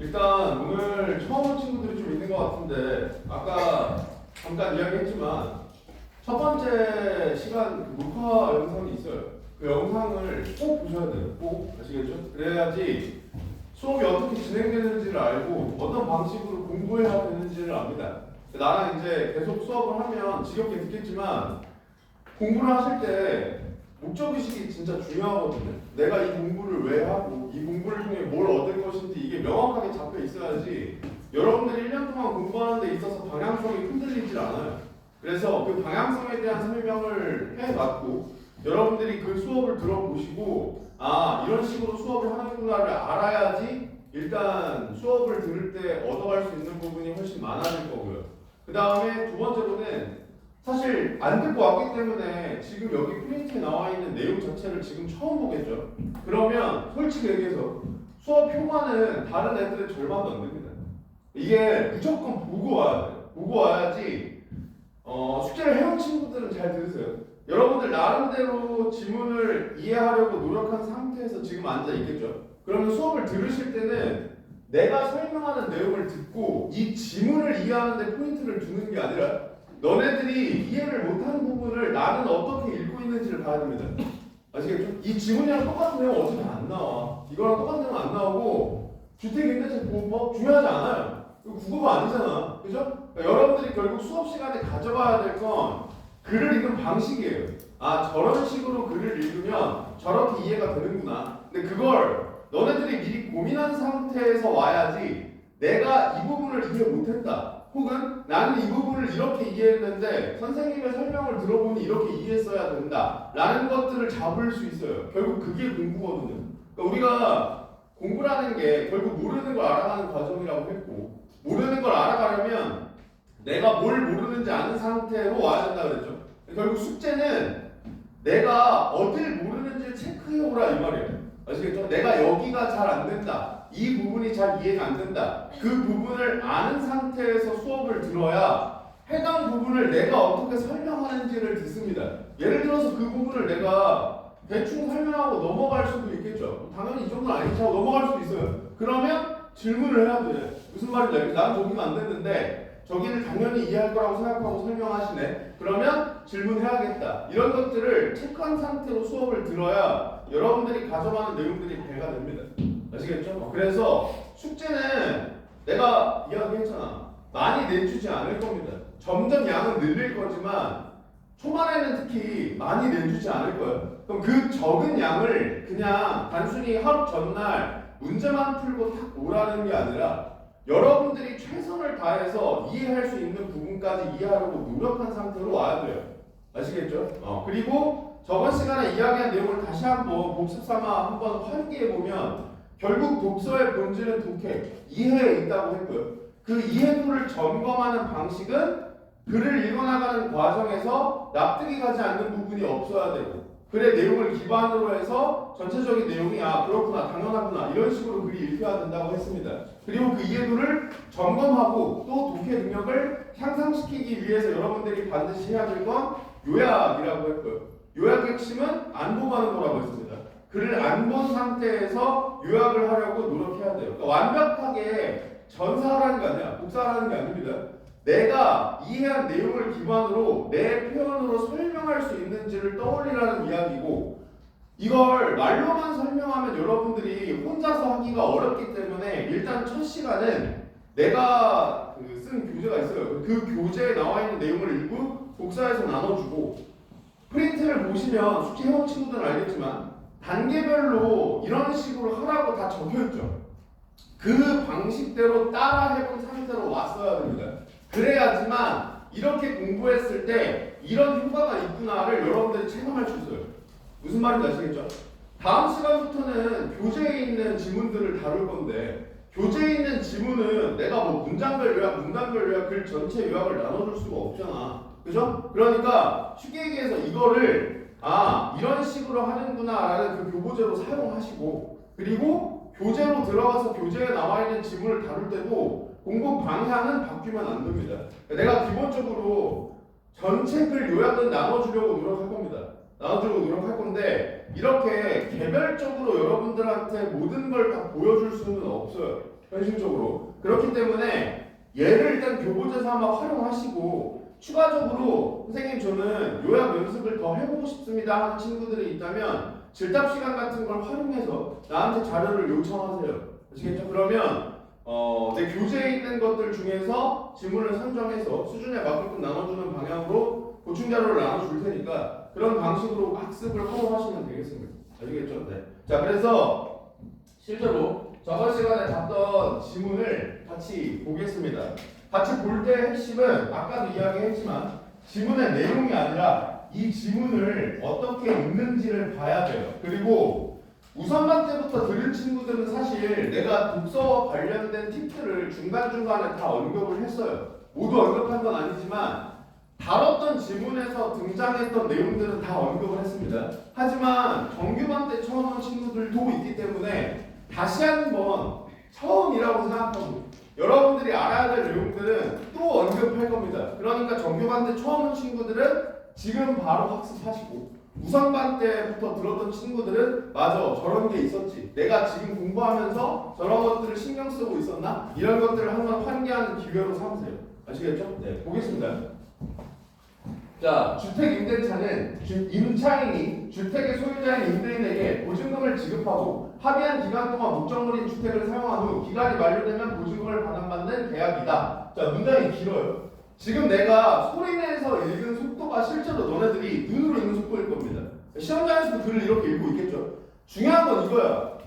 일단 오늘 처음 온 친구들이 좀 있는 것 같은데 아까 잠깐 이야기했지만 첫 번째 시간 그 녹화 영상이 있어요. 그 영상을 꼭 보셔야 돼요. 꼭 아시겠죠? 그래야지 수업이 어떻게 진행되는지를 알고 어떤 방식으로 공부해야 되는지를 압니다. 나는 이제 계속 수업을 하면 지겹게 듣겠지만 공부를 하실 때 목적의식이 진짜 중요하거든요. 내가 이 공부를 왜 하고 이 공부를 통해 뭘 얻을 것인지 이게 명확하게 잡혀 있어야지 여러분들이 1년 동안 공부하는 데 있어서 방향성이 흔들리질 않아요. 그래서 그 방향성에 대한 설명을 해놨고 여러분들이 그 수업을 들어보시고 이런 식으로 수업을 하는구나를 알아야지 일단 수업을 들을 때 얻어갈 수 있는 부분이 훨씬 많아질 거고요. 그 다음에 두 번째로는 사실 안 듣고 왔기 때문에 지금 여기 프린트에 나와 있는 내용 자체를 지금 처음 보겠죠. 그러면 솔직히 얘기해서 수업 효과는 다른 애들의 절반도 안 됩니다. 이게 무조건 보고 와야 돼요. 보고 와야지 숙제를 해온 친구들은 잘 들으세요. 여러분들 나름대로 지문을 이해하려고 노력한 상태에서 지금 앉아 있겠죠. 그러면 수업을 들으실 때는 내가 설명하는 내용을 듣고 이 지문을 이해하는 데 포인트를 두는 게 아니라 너네들이 이해를 못하는 부분을 나는 어떻게 읽고 있는지를 봐야 됩니다. 아시겠죠? 이 지문이랑 똑같은 내용 어차피 안 나와. 이거랑 똑같은 내용 안 나오고 주택임대차보호법 중요하지 않아요. 이거 국어가 아니잖아. 그죠? 그러니까 여러분들이 결국 수업 시간에 가져가야 될 건 글을 읽는 방식이에요. 저런 식으로 글을 읽으면 저렇게 이해가 되는구나. 근데 그걸 너네들이 미리 고민한 상태에서 와야지 내가 이 부분을 이해 못했다. 혹은 나는 이 부분을 이렇게 이해했는데 선생님의 설명을 들어보니 이렇게 이해했어야 된다 라는 것들을 잡을 수 있어요. 결국 그게 공부거든요. 그러니까 우리가 공부라는 게 결국 모르는 걸 알아가는 과정이라고 했고 모르는 걸 알아가려면 내가 뭘 모르는지 아는 상태로 와야 된다 그랬죠. 결국 숙제는 내가 어딜 모르는지 체크해오라 이 말이에요. 아시겠죠? 내가 여기가 잘 안 된다. 이 부분이 잘 이해가 안 된다. 그 부분을 아는 상태에서 수업을 들어야 해당 부분을 내가 어떻게 설명하는지를 듣습니다. 예를 들어서 그 부분을 내가 대충 설명하고 넘어갈 수도 있겠죠. 당연히 이 정도는 아니지 하고 넘어갈 수도 있어요. 그러면 질문을 해야 돼. 무슨 말인지 알겠지? 난 저기는 안 됐는데 저기를 당연히 이해할 거라고 생각하고 설명하시네. 그러면 질문해야겠다. 이런 것들을 체크한 상태로 수업을 들어야 여러분들이 가져가는 내용들이 배가 됩니다. 아시겠죠? 그래서 숙제는 내가 이야기했잖아. 많이 내주지 않을 겁니다. 점점 양은 늘릴 거지만 초반에는 특히 많이 내주지 않을 거예요. 그럼 그 적은 양을 그냥 단순히 하루 전날 문제만 풀고 탁 오라는 게 아니라 여러분들이 최선을 다해서 이해할 수 있는 부분까지 이해하려고 노력한 상태로 와야 돼요. 아시겠죠? 그리고 저번 시간에 이야기한 내용을 다시 한번 복습 삼아 한번 환기해보면 결국 독서의 본질은 독해, 이해에 있다고 했고요. 그 이해도를 점검하는 방식은 글을 읽어나가는 과정에서 납득이 가지 않는 부분이 없어야 되고 글의 내용을 기반으로 해서 전체적인 내용이 그렇구나 당연하구나 이런 식으로 글이 읽혀야 된다고 했습니다. 그리고 그 이해도를 점검하고 또 독해 능력을 향상시키기 위해서 여러분들이 반드시 해야 될 건 요약이라고 했고요. 요약의 핵심은 안 보고 하는 거라고 했습니다. 글을 안 본 상태에서 요약을 하려고 노력해야 돼요. 그러니까 완벽하게 전사하라는 게 아니라 복사하라는 게 아닙니다. 내가 이해한 내용을 기반으로 내 표현으로 설명할 수 있는지를 떠올리라는 이야기고 이걸 말로만 설명하면 여러분들이 혼자서 하기가 어렵기 때문에 일단 첫 시간은 내가 쓴 교재가 있어요. 그 교재에 나와 있는 내용을 일부 복사해서 나눠주고 프린트를 보시면 숙제 해온 친구들은 알겠지만 단계별로 이런 식으로 하라고 다 적혀있죠. 그 방식대로 따라 해본 상태로 왔어야 됩니다. 그래야지만 이렇게 공부했을 때 이런 효과가 있구나를 여러분들이 체감할 수 있어요. 무슨 말인지 아시겠죠? 다음 시간부터는 교재에 있는 지문들을 다룰 건데 교재에 있는 지문은 내가 뭐 문장별 요약, 문단별 요약, 글 전체 요약을 나눠줄 수가 없잖아. 그죠? 그러니까 쉽게 얘기해서 이거를 이런 식으로 하는구나 라는 그 교보제로 사용하시고 그리고 교재로 들어가서 교재에 나와 있는 지문을 다룰 때도 공부 방향은 바뀌면 안 됩니다. 내가 기본적으로 전체 글 요약은 나눠주려고 노력할 겁니다. 나눠주려고 노력할 건데 이렇게 개별적으로 여러분들한테 모든 걸 다 보여줄 수는 없어요. 현실적으로. 그렇기 때문에 얘를 일단 교보제 삼아 활용하시고 추가적으로 선생님 저는 요약 연습을 더 해보고 싶습니다 하는 친구들이 있다면 질답 시간 같은 걸 활용해서 나한테 자료를 요청하세요. 아시겠죠? 그러면 내 교재에 있는 것들 중에서 지문을 선정해서 수준에 맞게끔 나눠주는 방향으로 보충 자료를 나눠줄 테니까 그런 방식으로 학습을 활용하시면 되겠습니다. 아시겠죠? 네. 자, 그래서 실제로 저번 시간에 봤던 지문을 같이 보겠습니다. 같이 볼 때 핵심은 아까도 이야기했지만 지문의 내용이 아니라 이 지문을 어떻게 읽는지를 봐야 돼요. 그리고 우선반 때부터 들은 친구들은 사실 내가 독서와 관련된 팁들을 중간중간에 다 언급을 했어요. 모두 언급한 건 아니지만 다뤘던 지문에서 등장했던 내용들은 다 언급을 했습니다. 하지만 정규반 때 처음 온 친구들도 있기 때문에 다시 한번 처음이라고 생각하고 여러분들이 알아야 될 내용들은 또 언급할 겁니다. 그러니까 정규반 때 처음 온 친구들은 지금 바로 학습하시고 우선반 때부터 들었던 친구들은 맞아 저런 게 있었지 내가 지금 공부하면서 저런 것들을 신경 쓰고 있었나 이런 것들을 한번 환기하는 기회로 삼으세요. 아시겠죠? 네, 보겠습니다. 자, 주택임대차는 임차인이 주택의 소유자인 임대인에게 보증금을 지급하고 합의한 기간 동안 목적물인 주택을 사용한 후 기간이 만료되면 보증금을 반환받는 계약이다. 자, 문장이 길어요. 지금 내가 소리내서 읽은 속도가 실제로 너네들이 눈으로 읽는 속도일 겁니다. 시험장에서도 글을 이렇게 읽고 있겠죠. 중요한 건 이거야.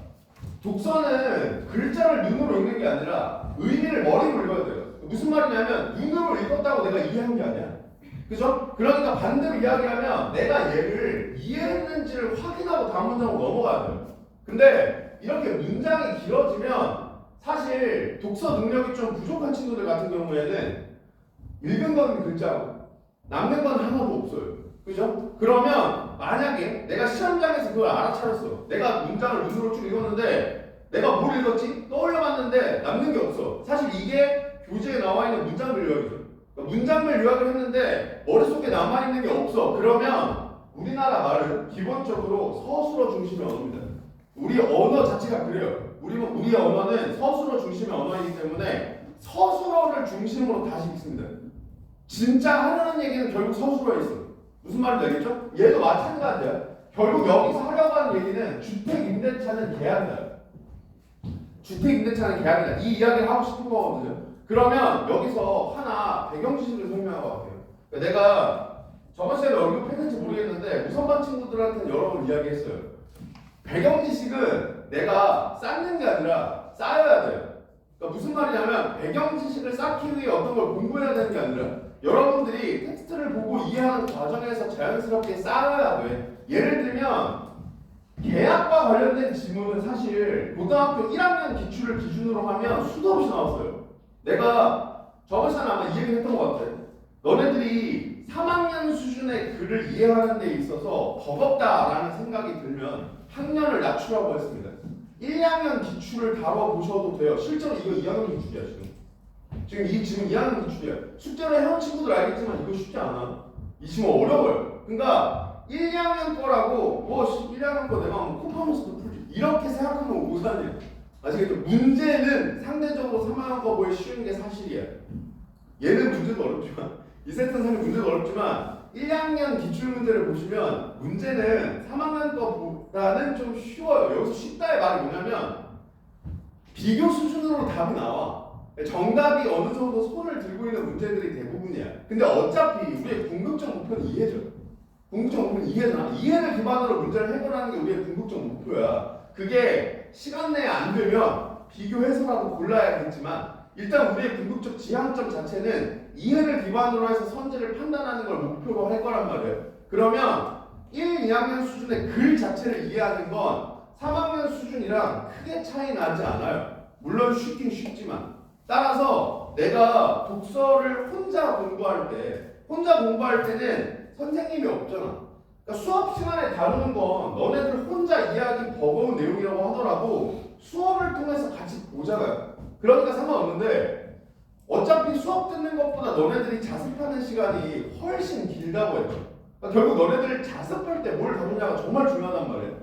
독서는 글자를 눈으로 읽는 게 아니라 의미를 머리로 읽어야 돼요. 무슨 말이냐면 눈으로 읽었다고 내가 이해한 게 아니야. 그죠? 그러니까 반대로 이야기하면 내가 얘를 이해했는지를 확인하고 다음 문장으로 넘어가야 돼요. 근데 이렇게 문장이 길어지면 사실 독서 능력이 좀 부족한 친구들 같은 경우에는 읽은 건 글자고 남는 건 하나도 없어요. 그죠? 그러면 만약에 내가 시험장에서 그걸 알아차렸어. 내가 문장을 눈으로 쭉 읽었는데 내가 뭘 읽었지? 떠올려봤는데 남는 게 없어. 사실 이게 교재에 나와 있는 문장별 요약이죠. 그러니까 문장별 요약을 했는데 머릿속에 남아있는 게 없어. 그러면 우리나라 말은 기본적으로 서술어 중심의 언어입니다. 우리 언어 자체가 그래요. 우리 언어는 서술어 중심의 언어이기 때문에 서술어를 중심으로 다시 읽습니다. 진짜 하려는 얘기는 결국 서술어에 있어. 무슨 말인지 알겠죠? 얘도 마찬가지야. 결국 여기서 하려고 하는 얘기는 주택임대차는 계약이다. 주택임대차는 계약이다. 이 이야기를 하고 싶은 거거든요. 그러면 여기서 하나 배경 지식을 설명할 것 같아요. 내가 저번 시간에 언급했는지 모르겠는데 우선반 친구들한테는 여러 번 이야기했어요. 배경 지식은 내가 쌓는 게 아니라 쌓여야 돼요. 그러니까 무슨 말이냐면 배경 지식을 쌓기 위해 어떤 걸 공부해야 되는 게 아니라 여러분들이 텍스트를 보고 이해하는 과정에서 자연스럽게 쌓아야 돼. 예를 들면 계약과 관련된 지문은 사실 고등학교 1학년 기출을 기준으로 하면 수도 없이 나왔어요. 내가 저번 시간에 아마 이 얘기 했던 것 같아. 너네들이 3학년 수준의 글을 이해하는 데 있어서 버겁다라는 생각이 들면 학년을 낮추라고 했습니다. 1, 2학년 기출을 다뤄보셔도 돼요. 실제로 이거 2학년 기출이야 지금 2학년 기출이야. 숙제로 해온 친구들 알겠지만 이거 쉽지 않아. 이 지금 어려워요. 그러니까 1, 2학년 거라고 1, 2학년 거 내가 콤파면서도 풀지 이렇게 생각하면 오산이야. 아시겠죠? 문제는 상대적으로 3학년 거보다 쉬운 게 사실이야. 얘는 문제도 어렵지만 이 세트는 사실 문제도 어렵지만 1, 2학년 기출문제를 보시면 문제는 3학년 거보다는 좀 쉬워요. 여기서 쉽다의 말이 뭐냐면 비교 수준으로 답이 나와. 정답이 어느 정도 손을 들고 있는 문제들이 대부분이야. 근데 어차피 우리의 궁극적 목표는 이해죠. 궁극적 목표는 이해잖아. 이해를 기반으로 문제를 해결하는 게 우리의 궁극적 목표야. 그게 시간 내에 안 되면 비교해서라도 골라야겠지만 일단 우리의 궁극적 지향점 자체는 이해를 기반으로 해서 선지를 판단하는 걸 목표로 할 거란 말이에요. 그러면 1, 2학년 수준의 글 자체를 이해하는 건 3학년 수준이랑 크게 차이 나지 않아요. 물론 쉽긴 쉽지만. 따라서 내가 독서를 혼자 공부할 때는 선생님이 없잖아. 그러니까 수업 시간에 다루는 건 너네들 혼자 이해하기 버거운 내용이라고 하더라도 수업을 통해서 같이 보잖아요. 그러니까 상관없는데 어차피 수업 듣는 것보다 너네들이 자습하는 시간이 훨씬 길다고 해요. 그러니까 결국 너네들 자습할 때 뭘 다루냐가 정말 중요하단 말이에요.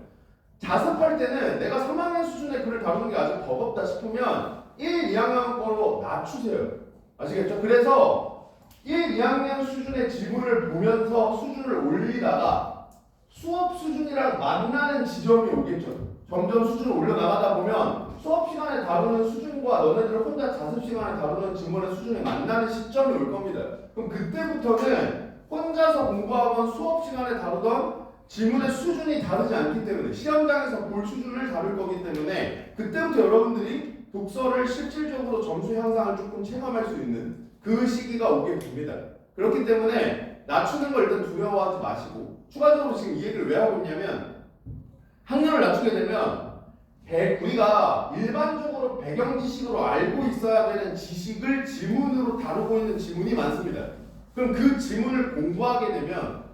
자습할 때는 내가 3학년 수준의 글을 다루는 게 아직 버겁다 싶으면 1, 2학년 거로 낮추세요. 아시겠죠? 그래서 1, 2학년 수준의 지문을 보면서 수준을 올리다가 수업 수준이랑 만나는 지점이 오겠죠. 점점 수준을 올려나가다 보면 수업 시간에 다루는 수준과 너네들 혼자 자습 시간에 다루는 지문의 수준이 만나는 시점이 올 겁니다. 그럼 그때부터는 혼자서 공부하건 수업 시간에 다루던 지문의 수준이 다르지 않기 때문에 시험장에서 볼 수준을 다룰 거기 때문에 그때부터 여러분들이 독서를 실질적으로 점수 향상을 조금 체감할 수 있는 그 시기가 오게 됩니다. 그렇기 때문에 낮추는 걸 일단 두려워하지 마시고 추가적으로 지금 이 얘기를 왜 하고 있냐면 학년을 낮추게 되면 우리가 일반적으로 배경 지식으로 알고 있어야 되는 지식을 지문으로 다루고 있는 지문이 많습니다. 그럼 그 지문을 공부하게 되면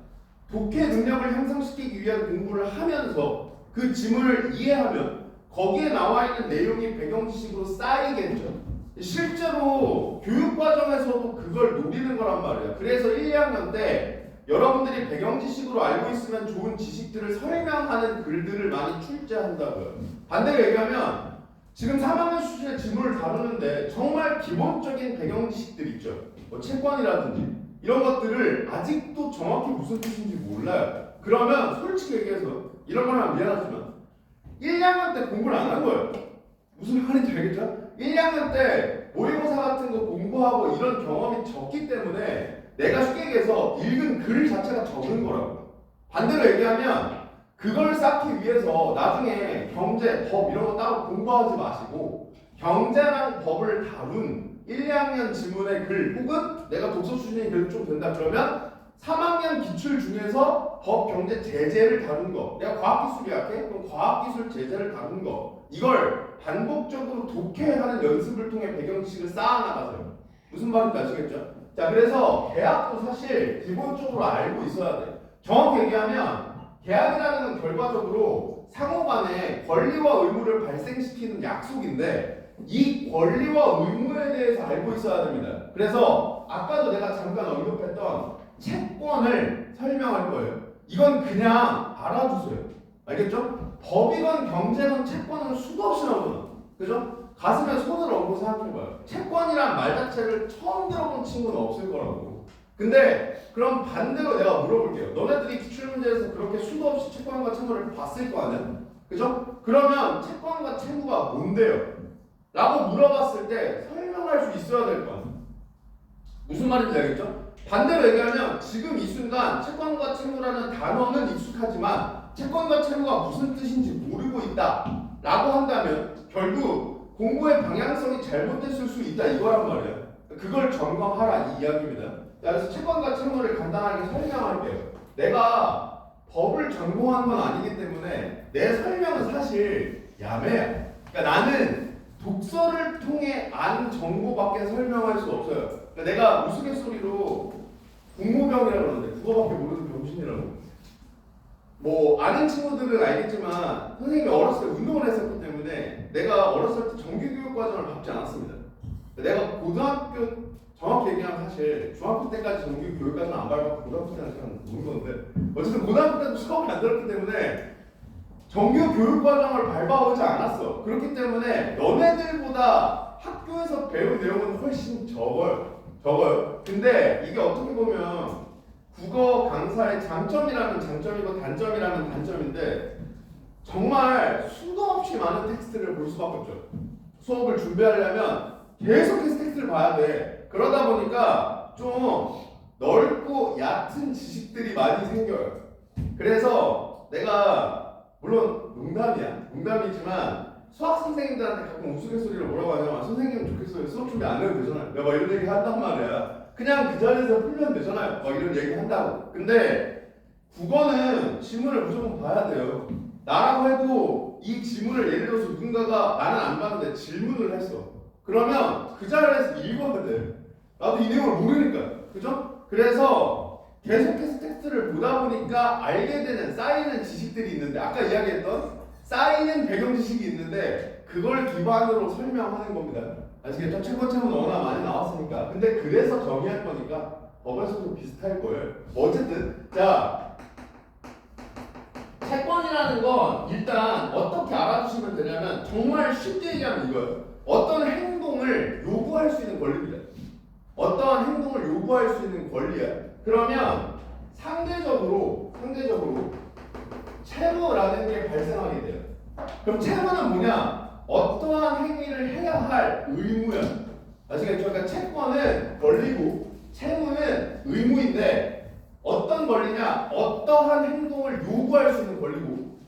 독해 능력을 향상시키기 위한 공부를 하면서 그 지문을 이해하면 거기에 나와 있는 내용이 배경 지식으로 쌓이겠죠. 실제로 교육 과정에서도 그걸 노리는 거란 말이에요. 그래서 1, 2학년 때 여러분들이 배경 지식으로 알고 있으면 좋은 지식들을 설명하는 글들을 많이 출제한다고요. 반대로 얘기하면 지금 3학년 수준의 지문을 다루는데 정말 기본적인 배경 지식들 있죠. 뭐 채권이라든지 이런 것들을 아직도 정확히 무슨 뜻인지 몰라요. 그러면 솔직히 얘기해서 이런 걸 하면 미안하지만 1, 2학년 때 공부를 안 한 거예요. 무슨 말인지 알겠죠? 1, 2학년 때 모의고사 같은 거 공부하고 이런 경험이 적기 때문에 내가 쉽게 얘기해서 읽은 글 자체가 적은 거라고. 반대로 얘기하면 그걸 쌓기 위해서 나중에 경제, 법 이런 거 따로 공부하지 마시고 경제랑 법을 다룬 1, 2학년 지문의 글 혹은 내가 독서 수준이 그래도 좀 된다 그러면 3학년 기출 중에서 법, 경제, 제재를 다룬 거 내가 과학기술이 약해? 그럼 과학기술 제재를 다룬 거 이걸 반복적으로 독해하는 연습을 통해 배경 지식을 쌓아나가세요. 무슨 말인지 아시겠죠? 자, 그래서 계약도 사실 기본적으로 알고 있어야 돼. 정확히 얘기하면 계약이라는 건 결과적으로 상호간에 권리와 의무를 발생시키는 약속인데 이 권리와 의무에 대해서 알고 있어야 됩니다. 그래서 아까도 내가 잠깐 언급했던 채권을 설명할 거예요. 이건 그냥 알아두세요. 알겠죠? 법이건 경제건 채권은 수도 없이 나오잖아. 그죠? 가슴에 손을 얹고 생각해봐요. 채권이란 말 자체를 처음 들어본 친구는 없을 거라고. 근데 그럼 반대로 내가 물어볼게요. 너네들이 기출문제에서 그렇게 수도 없이 채권과 채무를 봤을 거 아니야? 그죠? 그러면 채권과 채무가 뭔데요? 라고 물어봤을 때 설명할 수 있어야 될 거 아니야? 무슨 말인지 알겠죠? 반대로 얘기하면 지금 이 순간 채권과 채무라는 단어는 익숙하지만 채권과 채무가 무슨 뜻인지 모르고 있다 라고 한다면 결국 공부의 방향성이 잘못됐을 수 있다 이거란 말이에요. 그걸 점검하라 이 이야기입니다. 그래서 채권과 채무를 간단하게 설명할게요. 내가 법을 전공한 건 아니기 때문에 내 설명은 사실 야매야. 그러니까 나는 독서를 통해 아는 정보밖에 설명할 수 없어요. 그러니까 내가 우스갯소리로 국무병이라고 그러는데 국어밖에 모르는 병신이라고. 뭐 아는 친구들은 알겠지만 선생님이 어렸을 때 운동을 했었기 때문에 내가 어렸을 때 정규교육 과정을 밟지 않았습니다. 내가 고등학교 정확히 얘기하면 사실 중학교 때까지 정규교육 과정을 안 밟았고 고등학교 때는 그냥 노는 건데 어쨌든 고등학교 때도 수업이 안 들었기 때문에 정규교육 과정을 밟아오지 않았어. 그렇기 때문에 너네들보다 학교에서 배운 내용은 훨씬 적어요. 근데 이게 어떻게 보면 국어 강사의 장점이라면 장점이고 단점이라면 단점인데 정말 수도 없이 많은 텍스트를 볼 수밖에 없죠. 수업을 준비하려면 계속해서 텍스트를 봐야 돼. 그러다 보니까 좀 넓고 얕은 지식들이 많이 생겨요. 그래서 내가 물론 농담이지만 수학 선생님들한테 가끔 우스갯소리를 뭐라고 하냐면 선생님은 좋겠어요. 수업 준비 안 해도 되잖아요. 내가 이런 얘기 한단 말이야. 그냥 그 자리에서 풀면 되잖아요. 이런 얘기 한다고. 근데 국어는 지문을 무조건 봐야 돼요. 나라고 해도 이 지문을 예를 들어서 누군가가 나는 안 봤는데 질문을 했어. 그러면 그 자리에서 읽어야 돼. 나도 이 내용을 모르니까. 그죠? 그래서 계속해서 텍스트를 보다 보니까 알게 되는 쌓이는 지식들이 있는데 아까 이야기했던 쌓이는 배경 지식이 있는데 그걸 기반으로 설명하는 겁니다. 아시겠죠? 채권채무는 워낙 많이 나왔으니까. 근데 그래서 정의할 거니까 법에서도 비슷할 거예요. 어쨌든 자 채권이라는 건 일단 어떻게 알아두시면 되냐면 정말 쉽게 얘기하면 이거예요. 어떤 행동 행동을 요구할 수 있는 권리입니다. 어떠한 행동을 요구할 수 있는 권리야. 그러면 상대적으로 채무라는 게 발생하게 돼요. 그럼 채무는 뭐냐? 어떠한 행위를 해야 할 의무야. 아시겠죠? 그러니까 채권은 권리고 채무는 의무인데 어떤 권리냐? 어떠한 행동을 요구할 수 있는 권리고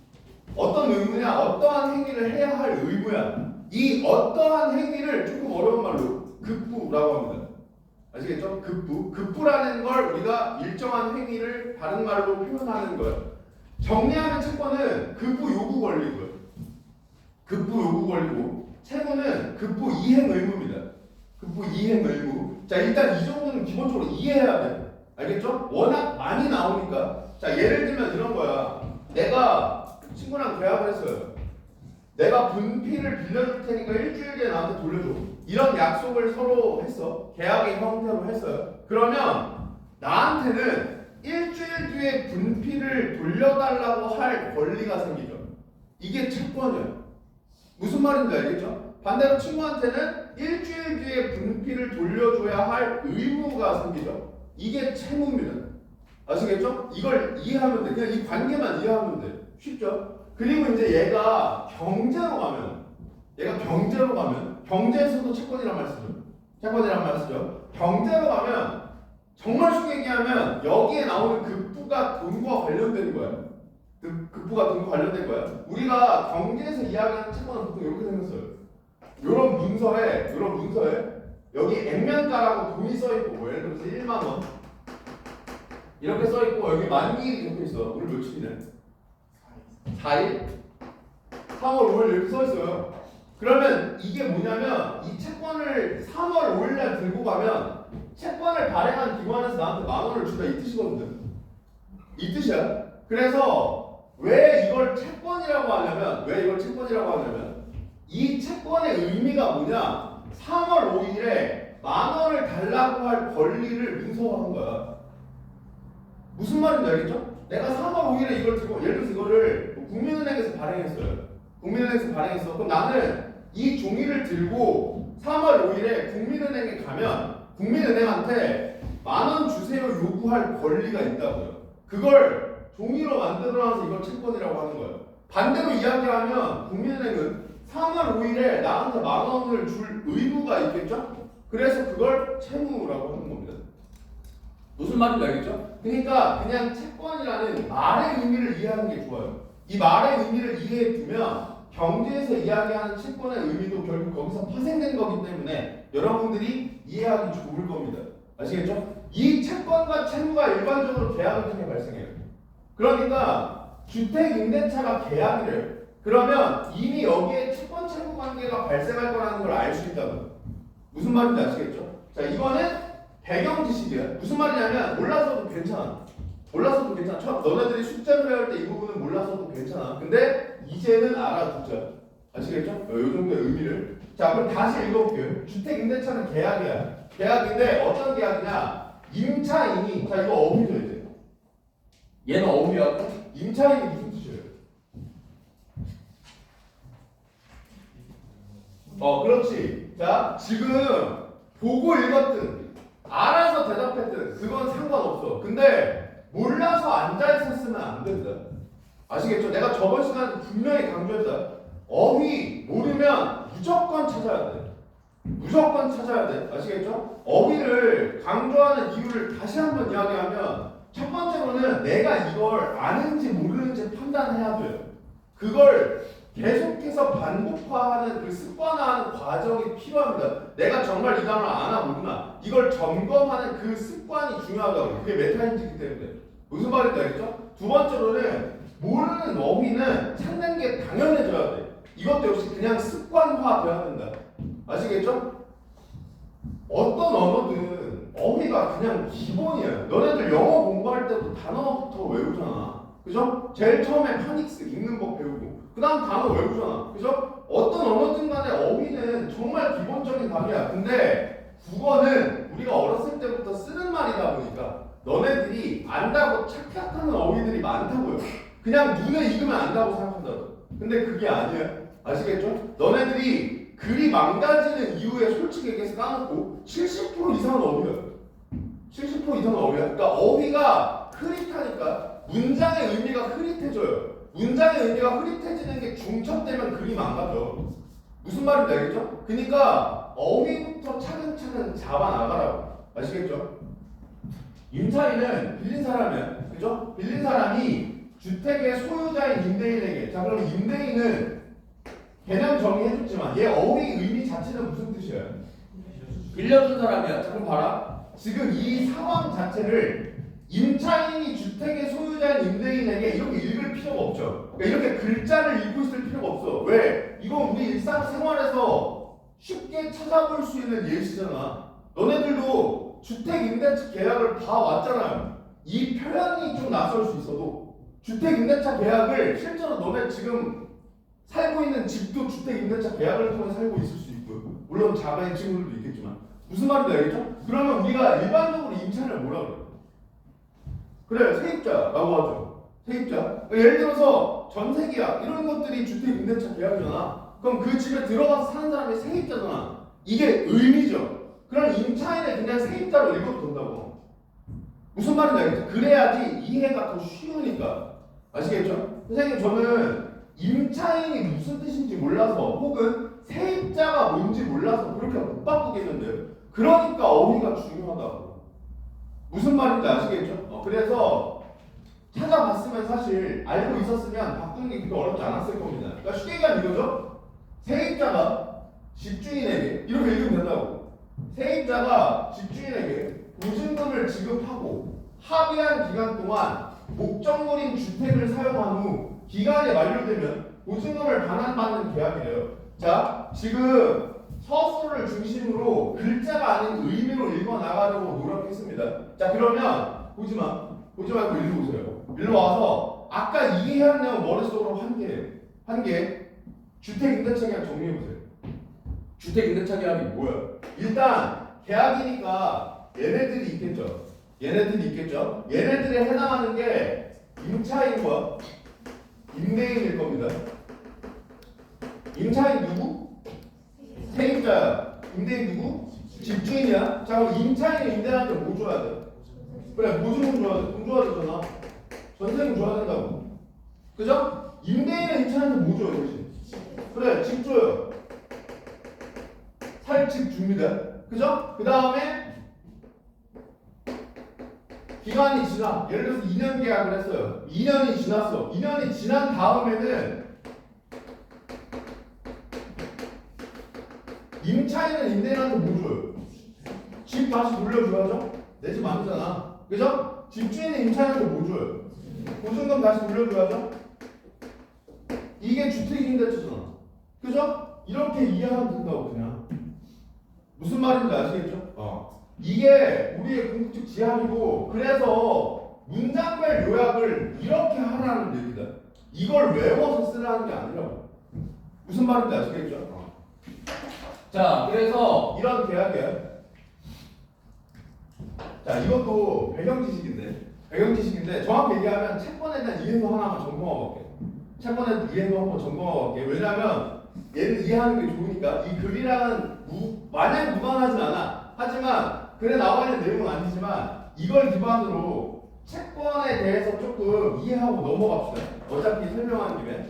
어떤 의무냐? 어떠한 행위를 해야 할 의무야. 이 어떠한 행위를 조금 어려운 말로 급부라고 합니다. 아시겠죠? 급부라는 걸 우리가 일정한 행위를 다른 말로 표현하는 거예요. 정리하면 채권은 급부 요구 권리고요. 급부 요구 권리고 채무는 급부 이행 의무입니다. 급부 이행 의무. 자, 일단 이 정도는 기본적으로 이해해야 돼. 알겠죠? 워낙 많이 나오니까. 자, 예를 들면 이런 거야. 내가 친구랑 계약을 했어요. 내가 분필을 빌려줄 테니까 일주일 뒤에 나한테 돌려줘. 이런 약속을 서로 했어. 계약의 형태로 했어요. 그러면 나한테는 일주일 뒤에 분필을 돌려달라고 할 권리가 생기죠. 이게 채권이에요. 무슨 말인지 알겠죠? 반대로 친구한테는 일주일 뒤에 분필을 돌려줘야 할 의무가 생기죠. 이게 채무입니다. 아시겠죠? 이걸 이해하면 돼. 그냥 이 관계만 이해하면 돼. 쉽죠? 그리고 이제 얘가 경제로 가면 경제에서도 채권이란 말 쓰죠. 경제로 가면 정말 쉽게 얘기하면 여기에 나오는 급부가 돈과 관련된 거야. 급부가 돈과 관련된 거야. 우리가 경제에서 이야기하는 채권은 보통 이렇게 생겼어요. 이런 문서에 여기 액면가라고 돈이 써 있고, 뭐 예를 들어서 1만 원 이렇게 써 있고 여기 만기일이 적혀 있어. 오늘 며칠이네? 4일? 3월 5일 이렇게 써 있어요. 그러면 이게 뭐냐면 이 채권을 3월 5일 날 들고 가면 채권을 발행한 기관에서 나한테 10,000원을 준다 이 뜻이거든요. 이 뜻이야. 그래서 왜 이걸 채권이라고 하냐면 이 채권의 의미가 뭐냐? 3월 5일에 10,000원을 달라고 할 권리를 문서화한 거야. 무슨 말인지 알겠죠? 내가 3월 5일에 이걸 들고 예를 들어서 이거를 국민은행에서 발행했어요. 그럼 나는 이 종이를 들고 3월 5일에 국민은행에 가면 국민은행한테 10,000원 주세요 요구할 권리가 있다고요. 그걸 종이로 만들어놔서 이걸 채권이라고 하는 거예요. 반대로 이야기하면 국민은행은 3월 5일에 나한테 10,000원을 줄 의무가 있겠죠? 그래서 그걸 채무라고 하는 겁니다. 무슨 말인지 알겠죠? 그러니까 그냥 채권이라는 말의 의미를 이해하는 게 좋아요. 이 말의 의미를 이해해 두면 경제에서 이야기하는 채권의 의미도 결국 거기서 파생된 거기 때문에 여러분들이 이해하기 좋을 겁니다. 아시겠죠? 이 채권과 채무가 일반적으로 계약을 통해 발생해요. 그러니까 주택임대차가 계약이래요. 그러면 이미 여기에 채권 채무 관계가 발생할 거라는 걸 알 수 있다고요. 무슨 말인지 아시겠죠? 자, 이거는 배경 지식이에요. 무슨 말이냐면 몰라서도 괜찮아. 너네들이 숙제를 배울 때 이 부분은 몰라서도 괜찮아. 근데 이제는 알아두자. 아시겠죠? 이 정도의 의미를. 자, 그럼 다시 읽어볼게요. 주택임대차는 계약이야. 계약인데 어떤 계약이냐? 임차인이, 자, 이거 어휘죠 이제. 얘는 어휘하고 임차인이 무슨 뜻이에요? 그렇지. 자, 지금 보고 읽었든 알아서 대답했든 그건 상관없어. 근데 몰라서 앉아있었으면 안 된다. 아시겠죠? 내가 저번 시간에 분명히 강조했다. 어휘 모르면 무조건 찾아야 돼. 아시겠죠? 어휘를 강조하는 이유를 다시 한번 이야기하면 첫 번째로는 내가 이걸 아는지 모르는지 판단해야 돼요. 그걸 계속해서 반복화하는 그 습관화하는 과정이 필요합니다. 내가 정말 이 단어를 아나 모르나 이걸 점검하는 그 습관이 중요하다고. 그게 메타인지기 때문에. 무슨 말인지 알겠죠? 두 번째로는 모르는 어휘는 찾는 게 당연해져야 돼. 이것도 역시 그냥 습관화돼야 된다. 아시겠죠? 어떤 언어든 어휘가 그냥 기본이에요. 너네들 영어 공부할 때도 단어부터 외우잖아. 그죠? 제일 처음에 파닉스 읽는 법 배우고 그 다음 단어 외우잖아. 그죠? 어떤 언어든 간에 어휘는 정말 기본적인 단어야. 근데 국어는 우리가 어렸을 때부터 쓰는 말이다 보니까 너네들이 안다고 착각하는 어휘들이 많다고요. 그냥 눈에 익으면 안다고 생각한다고. 근데 그게 아니에요. 아시겠죠? 너네들이 글이 망가지는 이유에 솔직히 얘기해서 까놓고 70% 이상은 어휘야. 70% 이상은 어휘야. 그러니까 어휘가 흐릿하니까 문장의 의미가 흐릿해져요. 문장의 의미가 흐릿해지는 게 중첩되면 글이 망가져. 무슨 말인지 알겠죠? 그러니까 어휘부터 차근차근 잡아나가라고. 아시겠죠? 임차인은 빌린 사람이야. 그죠? 빌린 사람이 주택의 소유자인 임대인에게, 자 그럼 임대인은 개념 정의해줬지만 얘 어휘 의미 자체는 무슨 뜻이야? 빌려준 사람이야. 자 그럼 봐라. 지금 이 상황 자체를 임차인이 주택의 소유자인 임대인에게 이렇게 읽을 필요가 없죠. 그러니까 이렇게 글자를 읽고 있을 필요가 없어. 왜? 이건 우리 일상생활에서 쉽게 찾아볼 수 있는 예시잖아. 너네들도 주택임대차 계약을 봐왔잖아요. 이 표현이 좀 낯설 수 있어도 주택임대차 계약을 실제로 너네 지금 살고 있는 집도 주택임대차 계약을 통해 살고 있을 수 있고요. 물론 자가인 친구들도 있겠지만 무슨 말인지 알겠죠? 그러면 우리가 일반적으로 임차인을 뭐라 그래요? 그래, 세입자라고 하죠. 세입자. 예를 들어서 전세계약 이런 것들이 주택임대차 계약이잖아. 그럼 그 집에 들어가서 사는 사람이 세입자잖아. 이게 의미죠. 그럼 임차인을 그냥 세입자로 읽어도 된다고. 무슨 말인지 알겠죠? 그래야지 이해가 더 쉬우니까. 아시겠죠? 선생님 저는 임차인이 무슨 뜻인지 몰라서 혹은 세입자가 뭔지 몰라서 그렇게 못 바꾸겠는데요. 그러니까 어휘가 중요하다고. 무슨 말인지 아시겠죠? 그래서 찾아봤으면 사실 알고 있었으면 바꾸는 게 그렇게 어렵지 않았을 겁니다. 그러니까 쉽게 얘기하면 이거죠. 세입자가 집주인에게 이렇게 읽으면 된다고. 세입자가 집주인에게 보증금을 지급하고 합의한 기간 동안 목적물인 주택을 사용한 후 기간이 만료되면 보증금을 반환받는 계약이래요. 자, 지금 서술을 중심으로 글자가 아닌 의미로 읽어 나가려고 노력했습니다. 자, 그러면 보지 말고 일로 오세요. 일로 와서 아까 이해한 내용 머릿속으로 한 개 주택임대차 계약 정리해보세요. 주택임대차 계약이 뭐야? 일단 계약이니까 얘네들이 있겠죠. 얘네들에 해당하는 게 임차인과 임대인일 겁니다. 임차인 누구? 세입자야. 임대인 누구? 집주인이야. 자 그럼 임차인이 임대인한테 뭐 줘야 돼? 그래 보증금 줘야 돼. 돈 줘야 되잖아. 전세금 줘야 된다고. 그죠? 임대인은 임차인한테 뭐 줘요 대신? 그래 집 줘요. 살 집 줍니다. 그죠? 그 다음에 기간이 지나. 예를 들어서 2년 계약을 했어요. 2년이 지났어. 2년이 지난 다음에는 임차인은 임대인한테 뭐 줘요? 집 다시 돌려줘야죠? 내 집 아니잖아. 그죠? 집주인은 임차인한테 뭐 줘요? 보증금 다시 돌려줘야죠? 이게 주택임대차잖아. 그죠? 이렇게 이해하면 된다고 그냥. 무슨 말인지 아시겠죠? 이게 우리의 궁극적 지향이고 그래서 문장별 요약을 이렇게 하라는 얘기다. 이걸 외워서 쓰라는 게 아니라고. 무슨 말인지 아시겠죠? 자, 그래서 이런 계약이에요. 자, 이것도 배경지식인데 정확히 얘기하면 채권에 대한 이해도 하나만 점검하고 갈게요. 채권에 대한 이해도 한번 점검하고 갈게요. 왜냐하면 얘를 이해하는 게 좋으니까. 이 글이랑은 마냥 무관하진 않아. 하지만 글에 나와 있는 내용은 아니지만 이걸 기반으로 채권에 대해서 조금 이해하고 넘어갑시다. 어차피 설명하는 김에.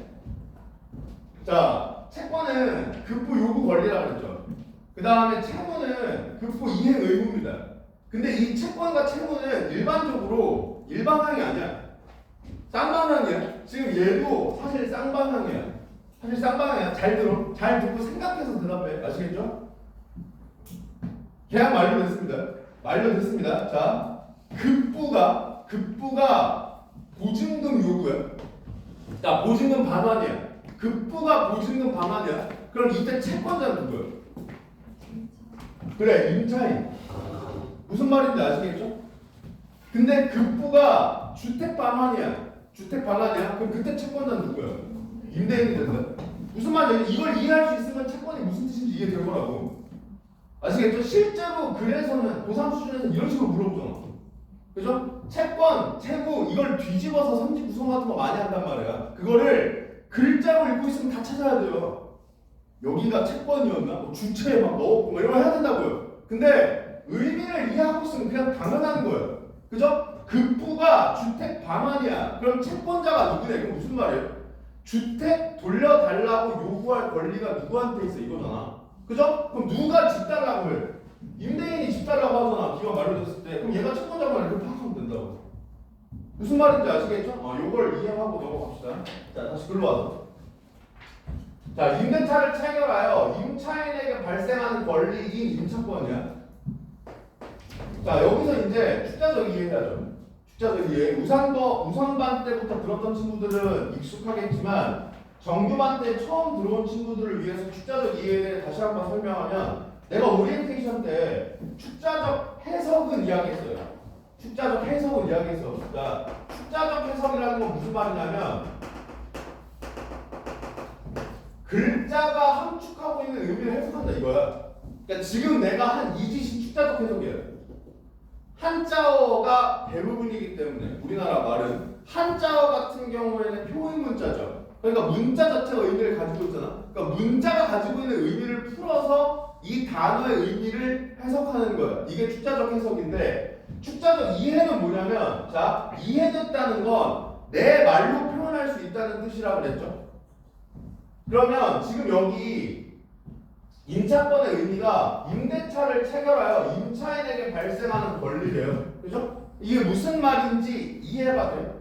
자, 채권은 급부 요구 권리라고 그랬죠. 그 다음에 채무는 급부 이행 의무입니다. 근데 이 채권과 채무는 일반적으로 일방향이 아니야. 쌍방향이야. 지금 얘도 사실 쌍방향이야. 잘 들어. 잘 듣고 생각해서 대답해. 아시겠죠? 계약 만료됐습니다. 자, 급부가 보증금 요구야. 자, 보증금 반환이야. 급부가 보증금 반환이야. 그럼 이때 채권자는 누구야? 그래, 임차인. 무슨 말인지 아시겠죠? 근데 급부가 주택 반환이야. 그럼 그때 채권자는 누구야? 임대인이 된다. 무슨 말이야? 이걸 이해할 수 있으면 채권이 무슨 뜻인지 이해될 거라고. 아시겠죠? 실제로 글에서는 고삼 수준에서 이런 식으로 물어보잖아. 그죠? 채권, 채무 이걸 뒤집어서 선지 구성 같은 거 많이 한단 말이야. 그거를 글자로 읽고 있으면 다 찾아야 돼요. 여기가 채권이었나? 뭐 주체에 막 넣었고 뭐 이런 거 해야 된다고요. 근데 의미를 이해하고 있으면 그냥 당연한 거예요. 그죠? 급부가 주택 반환이야. 그럼 채권자가 누구냐? 이건 무슨 말이에요? 주택 돌려달라고 요구할 권리가 누구한테 있어? 이거잖아. 그죠? 그럼 누가 집 달라고 해? 임대인이 집 달라고 하잖아. 기가 마련됐을 때. 그럼 얘가 채권자만 이렇게 파악하면 된다고. 무슨 말인지 아시겠죠? 요걸 이해하고 넘어갑시다. 자, 다시 글로 와서. 자, 임대차를 체결하여 임차인에게 발생하는 권리인 임차권이야. 자, 여기서 이제 축자적 이해 해야죠. 축자적 이해. 우상반 때부터 들었던 친구들은 익숙하겠지만 정규반 때 처음 들어온 친구들을 위해서 축자적 이해에 대해 다시 한번 설명하면 내가 오리엔테이션 때 축자적 해석은 이야기했어요. 축자적 해석은 이야기했어. 자, 축자적 해석이라는 건 무슨 말이냐면 글자가 함축하고 있는 의미를 해석한다 이거야. 그러니까 지금 내가 한 이 짓이 축자적 해석이에요. 한자어가 대부분이기 때문에 우리나라 말은 한자어 같은 경우에는 표현 문자죠. 그러니까 문자 자체가 의미를 가지고 있잖아. 그러니까 문자가 가지고 있는 의미를 풀어서 이 단어의 의미를 해석하는 거야. 이게 축자적 해석인데 축자적 이해는 뭐냐면 자, 이해됐다는 건 내 말로 표현할 수 있다는 뜻이라고 그랬죠. 그러면 지금 여기 임차권의 의미가 임대차를 체결하여 임차인에게 발생하는 권리래요. 그죠? 이게 무슨 말인지 이해가 돼요?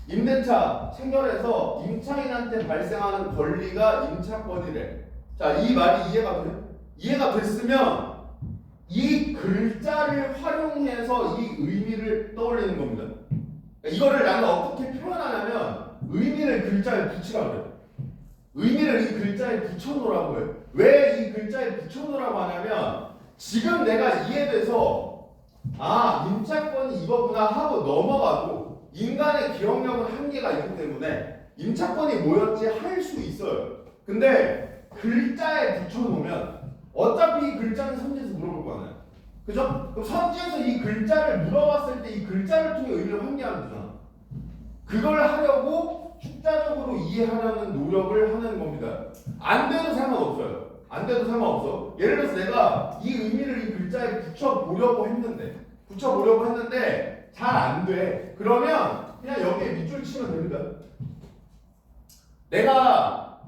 임대차 체결해서 임차인한테 발생하는 권리가 임차권이래. 자, 이 말이 이해가 돼요? 이해가 됐으면 이 글자를 활용해서 이 의미를 떠올리는 겁니다. 이거를 나는 어떻게 표현하냐면 의미를 글자에 붙이라고 그래요. 의미를 이 글자에 붙여놓으라고 해요. 왜 이 글자에 붙여놓으라고 하냐면 지금 내가 이해돼서 임차권이 이거구나 하고 넘어가도 인간의 기억력은 한계가 있기 때문에 임차권이 뭐였지 할 수 있어요. 근데 글자에 붙여놓으면 어차피 이 글자는 선지에서 물어볼 거 아니에요. 그죠? 그럼 선지에서 이 글자를 물어봤을 때 이 글자를 통해 의미를 환기하면 되잖아. 그걸 하려고 축자적으로 이해하려는 노력을 하는 겁니다. 안 돼도 상관없어요. 안 돼도 상관없어. 예를 들어서 내가 이 의미를 이 글자에 붙여보려고 했는데 잘 안 돼. 그러면 그냥 여기에 밑줄 치면 됩니다. 내가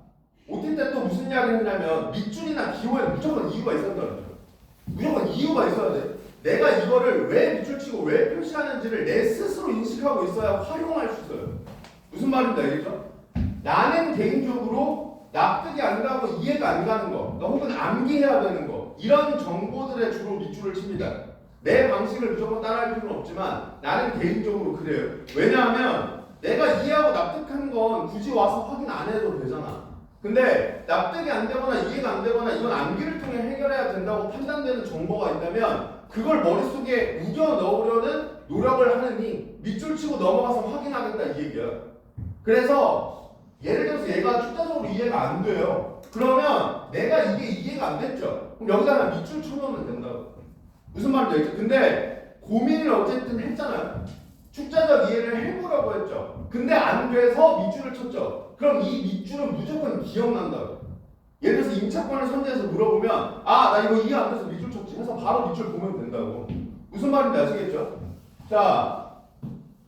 OT 때 또 무슨 이야기를 했냐면 밑줄이나 기호에는 무조건 이유가 있어야 된다는 거죠. 무조건 이유가 있어야 돼. 내가 이거를 왜 밑줄 치고 왜 표시하는지를 내 스스로 인식하고 있어야 활용할 수 있어요. 무슨 말인지 알겠죠? 나는 개인적으로 납득이 안 가고 이해가 안 가는 거, 그러니까 혹은 암기해야 되는 거, 이런 정보들에 주로 밑줄을 칩니다. 내 방식을 무조건 따라할 필요는 없지만 나는 개인적으로 그래요. 왜냐하면 내가 이해하고 납득한 건 굳이 와서 확인 안 해도 되잖아. 근데 납득이 안 되거나 이해가 안 되거나 이건 암기를 통해 해결해야 된다고 판단되는 정보가 있다면 그걸 머릿속에 우겨 넣으려는 노력을 하느니 밑줄 치고 넘어가서 확인하겠다 이 얘기야. 그래서 예를 들어서 얘가 축자적으로 이해가 안 돼요. 그러면 내가 이게 이해가 안 됐죠. 그럼 여기다가 밑줄 쳐놓으면 된다고. 무슨 말인지 알겠죠? 근데 고민을 어쨌든 했잖아요. 축자적 이해를 해보라고 했죠. 근데 안 돼서 밑줄을 쳤죠. 그럼 이 밑줄은 무조건 기억난다고. 예를 들어서 임차권을 선재해서 물어보면 나 이거 이해 안 돼서 밑줄 쳤지 해서 바로 밑줄 보면 된다고. 무슨 말인지 아시겠죠? 자,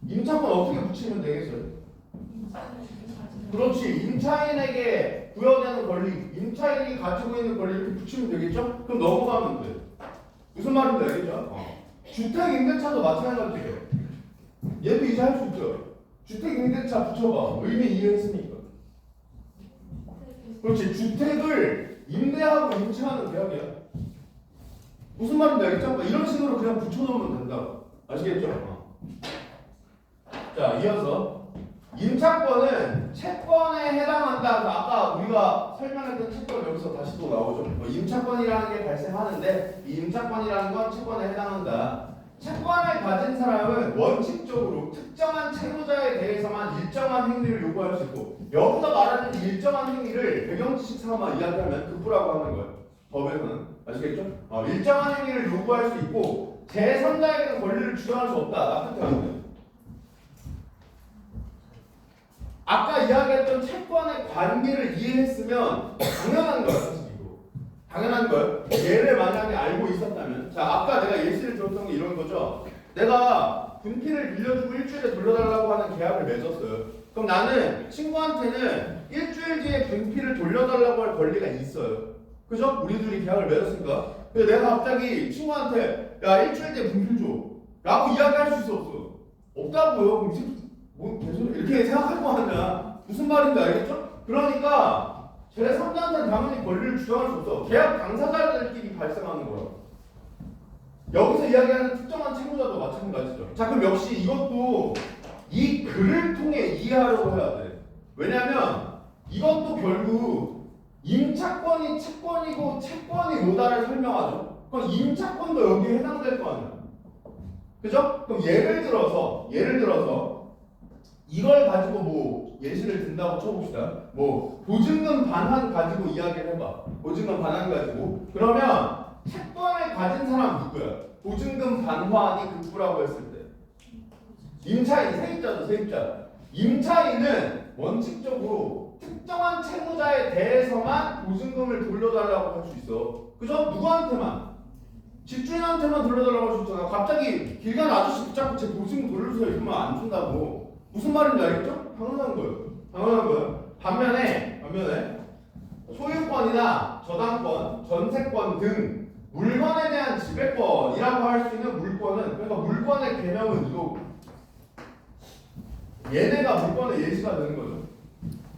임차권 어떻게 붙이면 되겠어요? 그렇지. 임차인에게 부여되는 권리, 임차인이 가지고 있는 권리 이렇게 붙이면 되겠죠? 그럼 넘어가면 돼. 무슨 말인지 알겠죠? 주택임대차도 마찬가지예요. 얘도 이제 할 수 있죠. 주택임대차 붙여봐. 의미 이해했으니까. 그렇지. 주택을 임대하고 임차하는 계약이야. 무슨 말인지 알겠죠? 이런 식으로 그냥 붙여놓으면 된다. 아시겠죠? 자, 이어서 임차권은 채권에 해당한다. 아까 우리가 설명했던 채권 여기서 다시 또 나오죠. 임차권이라는 게 발생하는데 이 임차권이라는 건 채권에 해당한다. 채권을 가진 사람은 원칙적으로 특정한 채무자에 대해서만 일정한 행위를 요구할 수 있고 여기서 말하는 일정한 행위를 배경지식 삼아 이야기하면 급부라고 하는 거예요. 법에서는. 아시겠죠? 일정한 행위를 요구할 수 있고 제3자에게는 권리를 주장할 수 없다. 납득해야 돼요. 아까 이야기했던 채권의 관계를 이해했으면 당연한 거야, 사실 이거. 당연한 거야. 얘를 만약에 알고 있었다면, 자, 아까 내가 예시를 들었던 게 이런 거죠. 내가 분필을 빌려주고 일주일에 돌려달라고 하는 계약을 맺었어요. 그럼 나는 친구한테는 일주일 뒤에 분필을 돌려달라고 할 권리가 있어요. 그죠? 우리 둘이 계약을 맺었으니까. 근데 내가 갑자기 친구한테 야 일주일 뒤에 분필 줘 라고 이야기할 수 있어 없어? 없다고요. 그럼 지금 뭐 계속 이렇게 생각할 거 아니야. 무슨 말인지 알겠죠? 그러니까 제3자한테는 당연히 권리를 주장할 수 없어. 계약 당사자들끼리 발생하는 거야. 여기서 이야기하는 특정한 채무자도 마찬가지죠. 자, 그럼 역시 이것도 이 글을 통해 이해하려고 해야 돼. 왜냐면 이것도 결국 임차권이 채권이고 채권이 노다를 설명하죠. 그럼 임차권도 여기에 해당될 거 아니야. 그죠? 그럼 예를 들어서 이걸 가지고 뭐 예시를 든다고 쳐봅시다. 뭐 보증금 반환 가지고 이야기를 해봐. 보증금 반환 가지고 그러면 채권을 가진 사람 누구야? 보증금 반환이 급부라고 했을 때 임차인, 세입자죠, 세입자. 임차인은 원칙적으로 특정한 채무자에 대해서만 보증금을 돌려달라고 할 수 있어. 그죠? 누구한테만? 집주인한테만 돌려달라고 할 수 있잖아. 갑자기 길 가는 아저씨 붙잡고 제 보증금 돌려주세요 이러면 안 준다고. 무슨 말인지 알겠죠? 당연한 거예요. 당연한 거예요. 반면에 소유권이나 저당권, 전세권 등 물건에 대한 지배권이라고 할 수 있는 물권은, 그러니까 물권의 개념은 이거 얘네가 물권의 예시가 되는 거죠.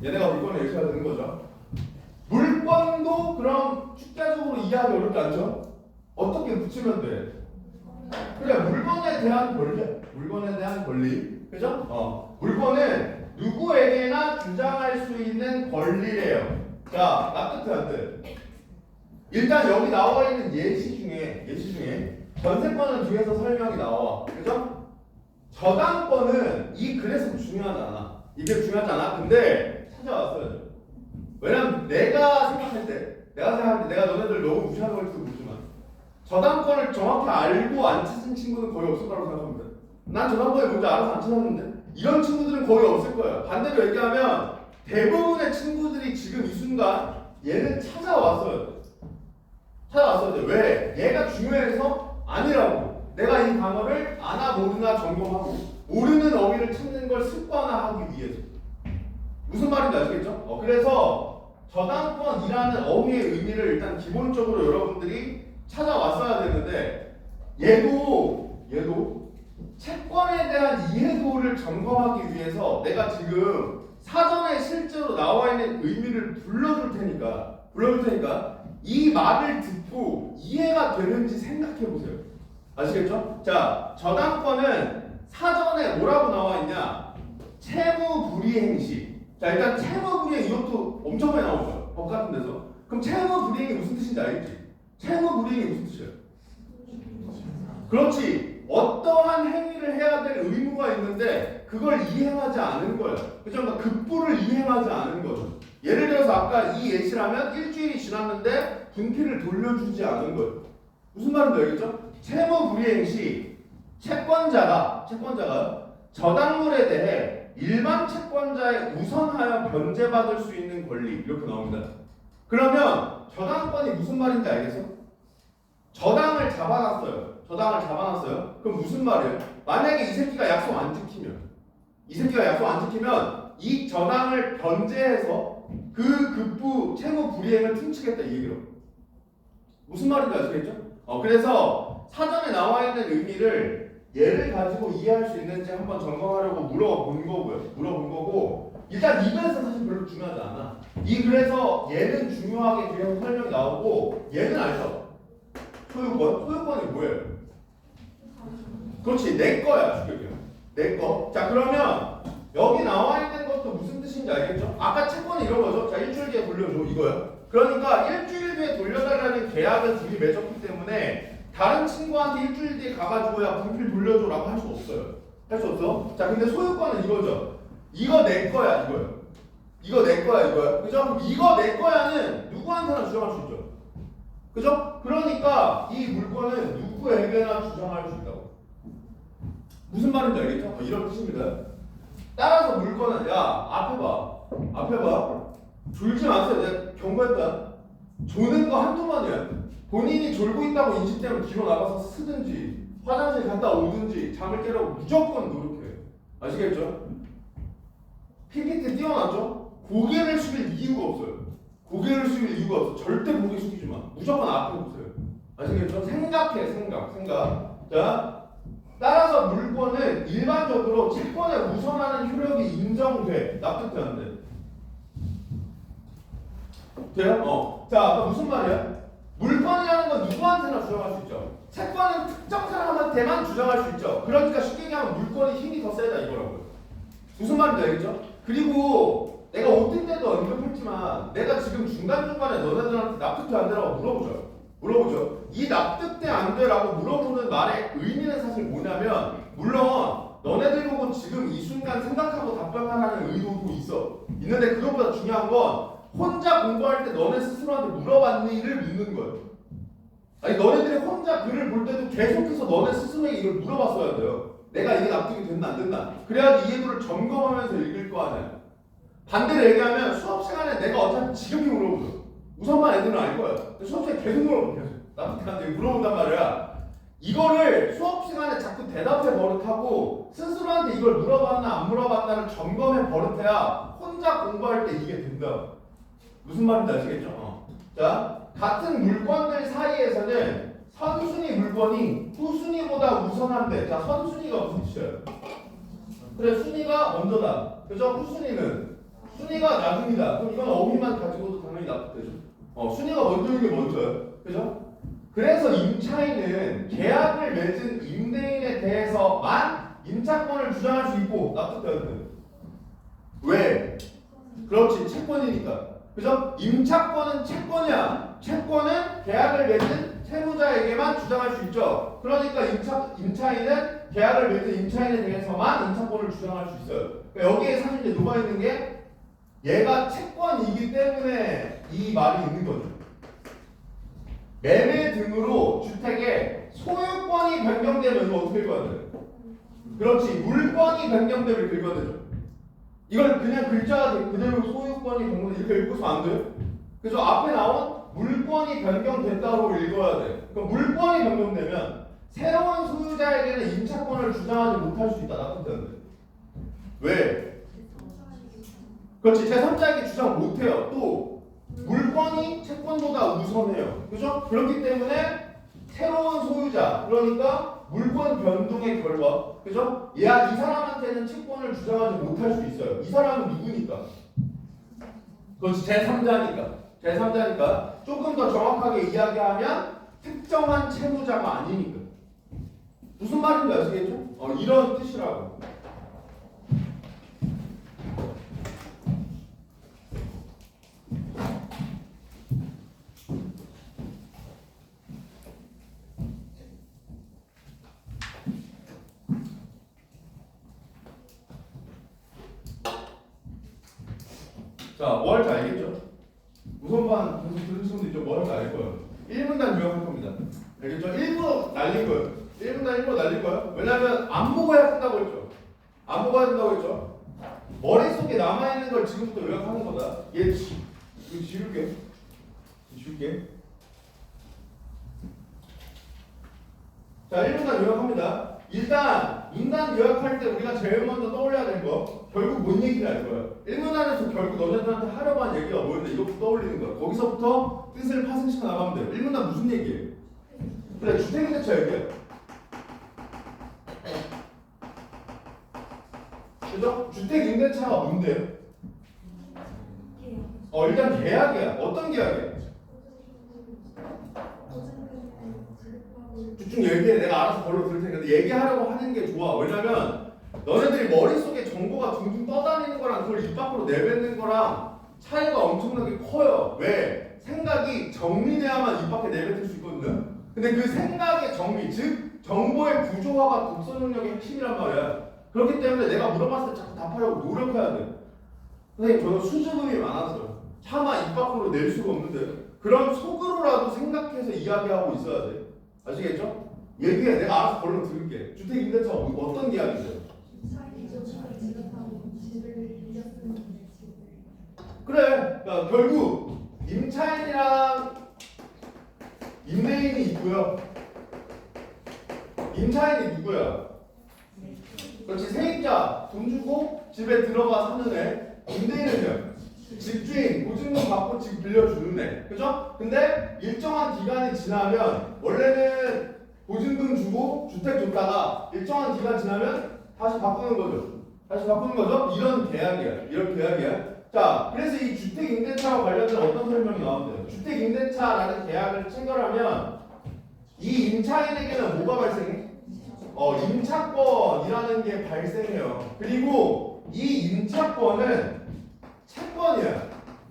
얘네가 물권의 예시가 되는 거죠. 물권도 그럼 축자적으로 이해하기 어렵지 않죠? 어떻게 붙이면 돼? 그래, 물건에 대한 권리. 물건에 대한 권리. 그죠? 물건은 누구에게나 주장할 수 있는 권리래요. 자, 납득해 안 돼? 일단 여기 나와 있는 예시 중에 전세권은 뒤에서 설명이 나와. 그죠? 저당권은 이 글에서 중요하지 않아. 이게 중요하지 않아. 근데 찾아왔어야죠. 왜냐면 내가 생각할 때 내가 너네들 너무 무시하는 걸지도 모르지만 저당권을 정확히 알고 안 찾은 친구는 거의 없을 거라고 생각합니다. 난 저당권이 뭔지 알아서 안 찾았는데 이런 친구들은 거의 없을 거야. 반대로 얘기하면 대부분의 친구들이 지금 이 순간 얘는 찾아왔어야 돼. 왜? 얘가 중요해서 아니라고. 내가 이 단어를 아나 모르나 점검하고 모르는 어휘를 찾는 걸 습관화하기 위해서. 무슨 말인지 아시겠죠? 그래서 저당권이라는 어휘의 의미를 일단 기본적으로 여러분들이 찾아왔어야 되는데 얘도 채권에 대한 이해도를 점검하기 위해서 내가 지금 사전에 실제로 나와 있는 의미를 불러줄 테니까 이 말을 듣고 이해가 되는지 생각해 보세요. 아시겠죠? 자, 저당권은 사전에 뭐라고 나와 있냐? 채무불이행시. 자, 일단 채무불이행 이것도 엄청 많이 나오죠. 법 같은 데서. 그럼 채무불이행이 무슨 뜻인지 알겠지? 채무불이행이 무슨 뜻이에요? 그렇지. 어떠한 행위를 해야 될 의무가 있는데 그걸 이행하지 않은 거예요. 그죠? 그러니까 급부를 이행하지 않은 거죠. 예를 들어서 아까 이 예시라면 일주일이 지났는데 분필을 돌려주지 않은 거예요. 무슨 말인지 알겠죠? 채무불이행 시 채권자가 저당물에 대해 일반 채권자에 우선하여 변제받을 수 있는 권리 이렇게 나옵니다. 그러면 저당권이 무슨 말인지 알겠어? 저당을 잡아놨어요. 그럼 무슨 말이에요? 만약에 이 새끼가 약속 안 지키면 이 저당을 변제해서 그 급부 채무 불이행을 퉁치겠다 이 얘기로. 무슨 말인지 아시겠죠? 그래서 사전에 나와 있는 의미를 얘를 가지고 이해할 수 있는지 한번 점검하려고 물어본 거고 일단 이 글에서 사실 별로 중요하지 않아. 이 글에서 얘는 중요하게 뒤에서 설명이 나오고 얘는 알죠? 소유권이 뭐예요? 그렇지, 내 거야, 주격이야. 내 거. 자, 그러면 여기 나와 있는 것도 무슨 뜻인지 알겠죠? 아까 채권은 이런 거죠. 자, 일주일 뒤에 돌려줘 이거야. 그러니까 일주일 뒤에 돌려달라는 계약은 둘이 맺었기 때문에 다른 친구한테 일주일 뒤에 가가지고 야 분필 돌려줘라고 할 수 없어요. 할 수 없어. 자, 근데 소유권은 이거죠. 이거 내 거야 이거요. 이거 내 거야 이거요. 그죠? 그럼 이거 내 거야는 누구한테나 주장할 수 있죠. 그죠? 그러니까 이 물건은 누구에게나 주장할 수 있다고. 무슨 말인지 알겠죠? 이런 뜻입니다. 따라서 물건은 야 앞에 봐 졸지 마세요. 내가 경고했다. 조는 거 한두 번이야. 본인이 졸고 있다고 인식되면 뒤로 나가서 쓰든지 화장실 갔다 오든지 잠을 깨려고 무조건 노력해. 아시겠죠? PPT 띄워놨죠? 고개를 숙일 이유가 없어요. 고개를 숙일 이유가 없어. 절대 고개 숙이지 마. 무조건 앞에 보세요. 아시겠죠? 생각해 생각. 자, 따라서 물권은 일반적으로 채권에 우선하는 효력이 인정돼. 납득돼 안 돼? 돼요? 자, 아까 무슨 말이야? 물권이라는 건 누구한테나 주장할 수 있죠. 채권은 특정 사람한테만 주장할 수 있죠. 그러니까 쉽게 얘기하면 물권이 힘이 더 세다 이거라고요. 무슨 말인지 알겠죠? 그리고 내가 OT 때도 언급했지만 내가 지금 중간중간에 너네들한테 납득돼 안 되라고 물어보죠. 이 납득돼 안 되라고 물어보는 말의 의미는 사실 뭐냐면 물론 너네들 보고 지금 이 순간 생각하고 답변하라는 의도도 있는데 그것보다 중요한 건 혼자 공부할 때 너네 스스로한테 물어봤니를 묻는 거예요. 아니 너네들이 혼자 글을 볼 때도 계속해서 너네 스스로에게 이걸 물어봤어야 돼요. 내가 이게 납득이 됐나 안 됐나. 그래야지 이해도를 점검하면서 읽을 거 아니야. 반대로 얘기하면 수업 시간에 내가 어차피 지겹게 물어보죠. 우선만 애들은 알 거야. 수업 시간에 계속 물어봐. 계속. 납득한테 물어본단 말이야. 이거를 수업 시간에 자꾸 대답해 버릇하고 스스로한테 이걸 물어봤나 안 물어봤나를 점검해 버릇해야 혼자 공부할 때 이게 된다. 무슨 말인지 아시겠죠? 자, 같은 물건들 사이에서는 선순위 물건이 후순위보다 우선한데, 자, 선순위가 무슨 뜻이에요? 그래, 순위가 먼저다. 그죠? 후순위는 순위가 나중이다. 그럼 이건 어휘만 가지고도 당연히 납득되죠. 순위가 먼저인 게 먼저예요. 그죠? 그래서 임차인은 계약을 맺은 임대인에 대해서만 임차권을 주장할 수 있고 납득되거든요. 왜? 그렇지, 채권이니까. 그죠? 임차권은 채권이야. 채권은 계약을 맺은 채무자에게만 주장할 수 있죠. 그러니까 임차인은 계약을 맺은 임차인에 대해서만 임차권을 주장할 수 있어요. 그러니까 여기에 사실 이제 녹아 있는 게 얘가 채권이기 때문에 이 말이 있는 거죠. 매매 등으로 주택의 소유권이 변경되면 이거 어떻게 읽어야 돼? 그렇지, 물권이 변경되면 읽어야 되죠. 이걸 그냥 글자 그대로 소유권이 변경돼 이렇게 읽고서 안 돼요? 그래서 앞에 나온 물권이 변경됐다고 읽어야 돼. 그럼 물권이 변경되면 새로운 소유자에게는 임차권을 주장하지 못할 수 있다. 납득되는데. 왜? 그렇지, 제3자에게 주장 못해요. 또 물권이 채권보다 우선해요. 그죠? 그렇기 때문에 새로운 소유자, 그러니까 물권 변동의 결과, 그죠? 이 사람한테는 채권을 주장하지 못할 수 있어요. 이 사람은 누구니까? 그렇지, 제3자니까 조금 더 정확하게 이야기하면 특정한 채무자가 아니니까. 무슨 말인지 아시겠죠? 이런 뜻이라고. 자, 뭐 할지 알겠죠? 우선반 계속 들으신 분들 뭐 할지 알 거예요. 1분단 요약할 겁니다. 알겠죠? 1분 날릴 거예요. 1분단 1분 날릴 거예요. 왜냐면 안 보고 해야 된다고 했죠. 안 보고 해야 된다고 했죠. 머릿속에 남아있는 걸 지금부터 요약하는 거다. 얘 지울게. 자, 1분단 요약합니다. 일단 문단 요약할 때 우리가 제일 먼저 떠올려야 될 거 결국 뭔 얘기를 할 거예요. 1문단에서 결국 너네들한테 하려고 한 얘기가 뭐였는데 이것부터 떠올리는 거야. 거기서부터 뜻을 파생시켜 나가면 돼요. 1문단 무슨 얘기예요? 그래, 주택임대차 얘기야. 그죠? 주택임대차가 뭔데요? 일단 계약이야. 어떤 계약이야? 쭉 얘기해. 내가 알아서 걸로 들을 테니까 얘기하려고 하는 게 좋아. 왜냐면 너네들이 머릿속에 정보가 둥둥 떠다니는 거랑 그걸 입 밖으로 내뱉는 거랑 차이가 엄청나게 커요. 왜? 생각이 정리돼야만 입 밖에 내뱉을 수 있거든요. 근데 그 생각의 정리, 즉 정보의 구조화가 독서 능력의 핵심이란 말이야. 그렇기 때문에 내가 물어봤을 때 자꾸 답하려고 노력해야 돼. 선생님, 저는 수줍음이 많아서요. 차마 입 밖으로 낼 수가 없는데 그런 속으로라도 생각해서 이야기하고 있어야 돼. 아시겠죠? 얘기해. 내가 알아서 걸로 들을게. 주택임대차가 어떤 계약이세요? 그러니까 결국 임차인이랑 임대인이 있고요. 임차인이 누구야? 그렇지, 세입자 돈 주고 집에 들어가 사는 애. 임대인은요? 집주인 보증금 받고 집 빌려주는 애. 그죠? 근데 일정한 기간이 지나면 원래는 보증금 주고 주택 줬다가 일정한 기간 지나면 다시 바꾸는 거죠. 다시 바꾸는 거죠? 이런 계약이야. 이런 계약이야. 자, 그래서 이 주택임대차와 관련된 어떤 설명이 나오는데요? 주택임대차라는 계약을 체결하면 이 임차인에게는 뭐가 발생해? 임차권이라는 게 발생해요. 그리고 이 임차권은 채권이야.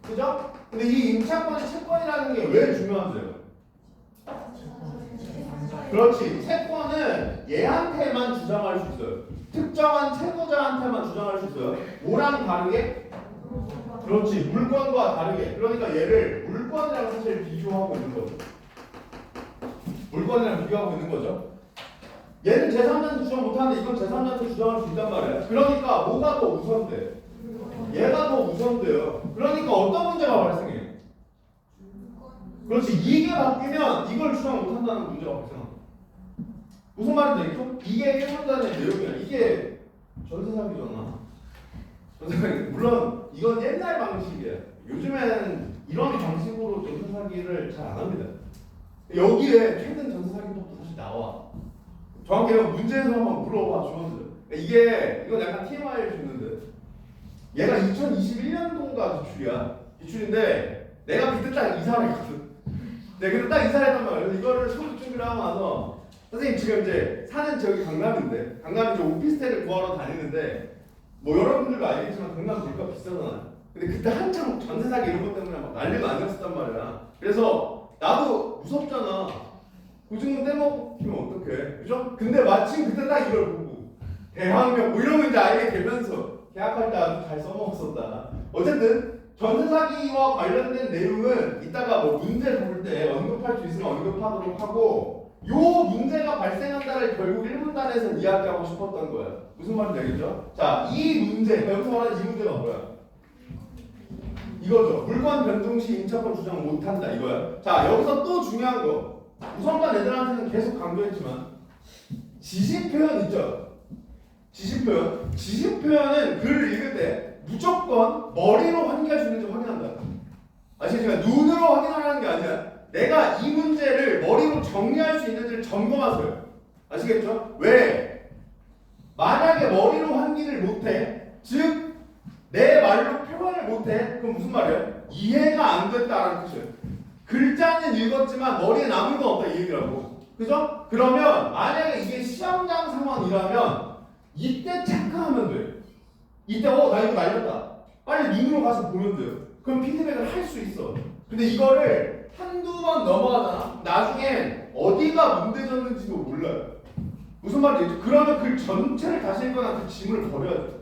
그죠? 근데 이 임차권이 채권이라는 게 왜 중요한데요? 그렇지. 채권은 얘한테만 주장할 수 있어요. 특정한 채무자한테만 주장할 수 있어요. 뭐랑 다르게? 그렇지. 물건과 다르게. 그러니까 얘를 물건이랑 사실 비교하고 있는 거죠. 물건이랑 비교하고 있는 거죠. 얘는 제3자한테 주장 못하는데 이건 제3자한테 주장할 수 있단 말이에요. 그러니까 뭐가 더 우선돼? 얘가 더 우선돼요. 그러니까 어떤 문제가 발생해? 그렇지. 이게 바뀌면 이걸 주장 못한다는 문제가 발생합니다. 무슨 말인지 알겠죠? 이게 해당되는 내용이야. 이게 전세사기잖아. 전세사기. 물론 이건 옛날 방식이에요. 요즘에는 이런 방식으로 전세사기를 잘 안 합니다. 여기에 최근 전세사기법도 사실 나와. 정확히 문제에서 한번 물어봐 주었어요. 이건 약간 TMI를 줬는데 얘가 2021년도인가 기출인데 내가 그때 딱 이사를 했거든. 내가 그때 딱 이사를 했단 말이야. 그래서 이거를 소득 준비를 하고 나서 선생님 지금 이제 사는 저기 강남인데 강남 이제 오피스텔을 구하러 다니는데 뭐 여러분들도 알겠지만 강남 물가 비싸잖아요. 근데 그때 한참 전세 사기 이런 것 때문에 막 난리가 아니었단 말이야. 그래서 나도 무섭잖아. 보증금 떼먹히면 어떡해, 그죠? 근데 마침 그때 딱 이걸 보고 대항력 뭐 이런 거 이제 알게 되면서 계약할 때 아주 잘 써먹었었다. 어쨌든 전세 사기와 관련된 내용은 이따가 뭐 문제 볼 때 언급할 수 있으면 언급하도록 하고 요 문제가 발생한다를 결국 1분단에서 이야기하고 싶었던 거예요. 무슨 말인지 알겠죠? 자, 이 문제, 여기서 말하는 이 문제가 뭐야? 이거죠. 물건 변동 시 임차권 주장 못한다 이거야. 자, 여기서 또 중요한 거. 우선반 애들한테는 계속 강조했지만 지시 표현 있죠? 지시 표현. 지시 표현은 글을 읽을 때 무조건 머리로 확인할 수 있는지 확인한다. 아시겠지만 눈으로 확인하라는 게 아니야. 내가 이 문제를 머리로 정리할 수 있는지를 점검하세요. 아시겠죠? 왜? 만약에 머리로 확인을 못해, 즉 내 말로 표현을 못해, 그럼 무슨 말이야? 이해가 안 됐다라는 뜻이에요. 글자는 읽었지만 머리에 남은 건 없다 이 얘기라고. 그죠? 그러면 만약에 이게 시험장 상황이라면 이때 체크하면 돼. 이때 나 이거 날렸다. 빨리 눈으로 가서 보면 돼요. 그럼 피드백을 할 수 있어. 근데 이거를 한두 번 넘어가잖아. 나중엔 어디가 문제졌는지도 몰라요. 무슨 말인지. 그러면 글 전체를 다시 읽거나 그 지문을 버려야 돼.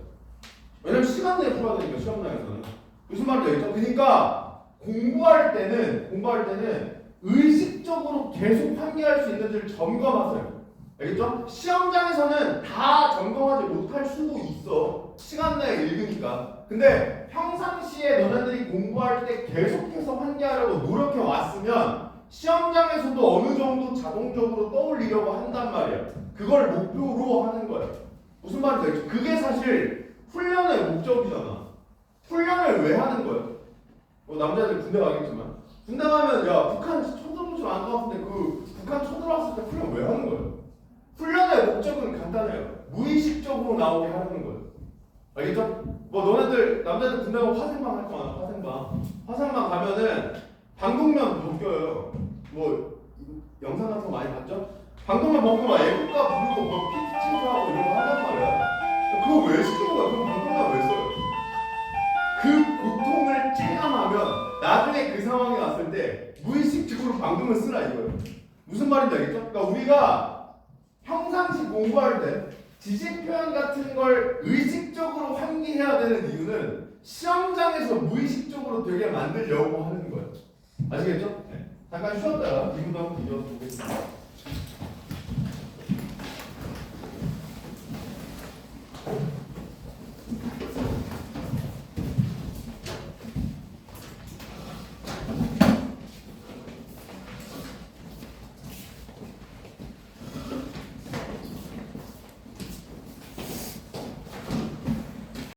왜냐면 시간 내에 풀어야 되니까 시험장에서는. 무슨 말인지 알겠죠? 그러니까 공부할 때는 의식적으로 계속 환기할 수 있는지를 점검하세요. 알겠죠? 시험장에서는 다 점검하지 못할 수도 있어. 시간 내에 읽으니까. 근데 평상시에 너네들이 공부할 때 계속해서 환기하려고 노력해 왔으면 시험장에서도 어느 정도 자동적으로 떠올리려고 한단 말이야. 그걸 목표로 하는 거야. 무슨 말인지 알겠죠? 그게 사실 훈련의 목적이잖아. 훈련을 왜 하는 거야? 남자들 군대 가겠지만 군대 가면 야 북한 쳐들어오지 않을 것 같은데 그 북한 쳐들어왔을 때 훈련 왜 하는 거예요? 훈련의 목적은 간단해요. 무의식적으로 나오게 하는 거예요. 알겠죠? 뭐 너네들 남자들 군대 가면 화생방 할 거 아니야. 화생방 가면은 방독면 벗겨요. 뭐 영상 같은 거 많이 봤죠? 방독면 벗고 막 애국가 부르고 뭐 PT 체조하고 이런 거 한단 말이야. 그거 왜 시키는 거야? 그럼 방독면 왜 써요? 그 고통을 체감하면 나중에 그 상황이 왔을 때 무의식적으로 방금을 쓰라 이거예요. 무슨 말인지 알겠죠? 그러니까 우리가 평상시 공부할 때 지식 표현 같은 걸 의식적으로 환기해야 되는 이유는 시험장에서 무의식적으로 되게 만들려고 하는 거예요. 아시겠죠? 네. 잠깐 쉬었다가 2분 한번 이어서 보겠습니다.